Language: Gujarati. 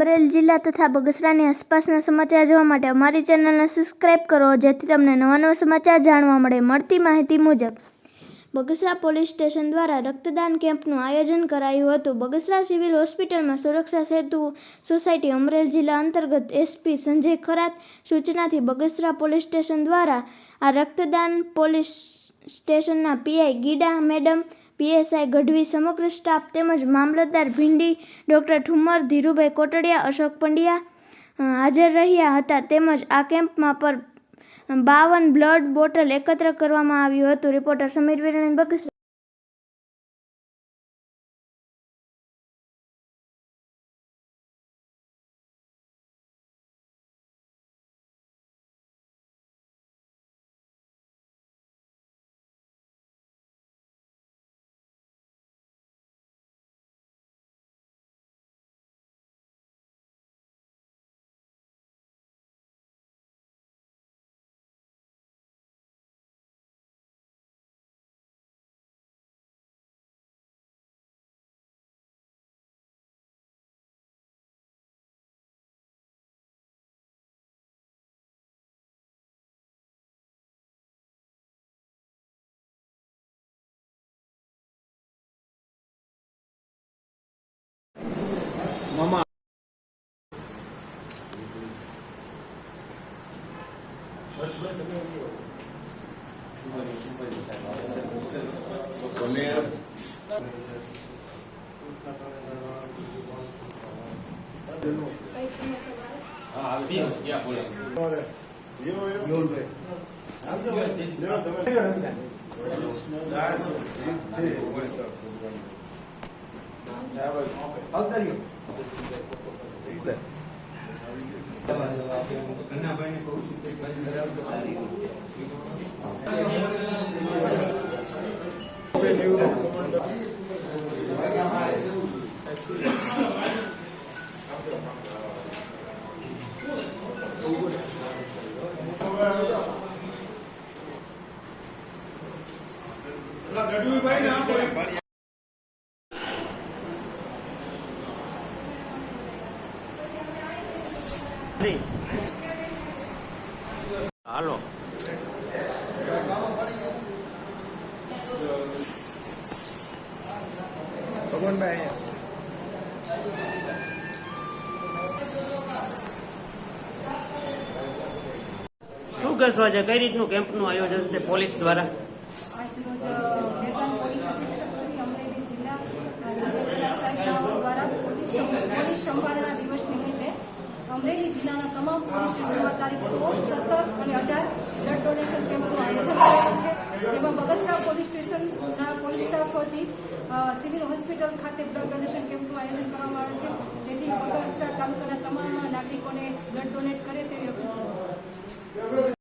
અમરેલી જિલ્લા તથા બગસરાની આસપાસના સમાચાર જોવા માટે અમારી ચેનલને સબસ્ક્રાઇબ કરો, જેથી તમને નવા સમાચાર જાણવા મળે. મળતી માહિતી મુજબ બગસરા પોલીસ સ્ટેશન દ્વારા રક્તદાન કેમ્પનું આયોજન કરાયું હતું. બગસરા સિવિલ હોસ્પિટલમાં સુરક્ષા સેતુ સોસાયટી અમરેલી જિલ્લા અંતર્ગત SP Sanjay Kharat સૂચનાથી Bagasara police station દ્વારા આ રક્તદાન પોલીસ સ્ટેશનના PI Gida madam, PSI Gadhvi, સમગ્ર સ્ટાફ તેમજ મામલતદાર ભીંડી, ડોક્ટર ઠુમર, ધીરુભાઈ કોટડિયા, અશોક પંડ્યા હાજર રહ્યા હતા. તેમજ આ કેમ્પમાં પર 52 બ્લડ બોટલ એકત્ર કરવામાં આવ્યું હતું. રિપોર્ટર સમીર વિરાણી, બગસરા. Mama. હાલો ભગવાનભાઈ શું કહેશો આજે કઈ રીતનું કેમ્પનું આયોજન છે પોલીસ દ્વારા? આજરોજ મેદાન પોલીસ અધિક્ષક શ્રી અમરેલી જિલ્લા સંજય સાહેબ દ્વારા પોલીસ સંભાળના દિવસ નિમિત્તે અમરેલી જિલ્લાના તમામ પોલીસ સ્ટેશનમાં તારીખ 16, 17 અને 18 બ્લડ ડોનેશન કેમ્પનું આયોજન કરેલું છે. જેમાં બગસરા પોલીસ સ્ટેશનના પોલીસ સ્ટાફ વતી સિવિલ હોસ્પિટલ ખાતે બ્લડ ડોનેશન કેમ્પનું આયોજન કરવામાં આવે છે, જેથી બગસરા તાલુકાના તમામ નાગરિકોને બ્લડ ડોનેટ કરે તેવી અપીલ કરવામાં આવે છે.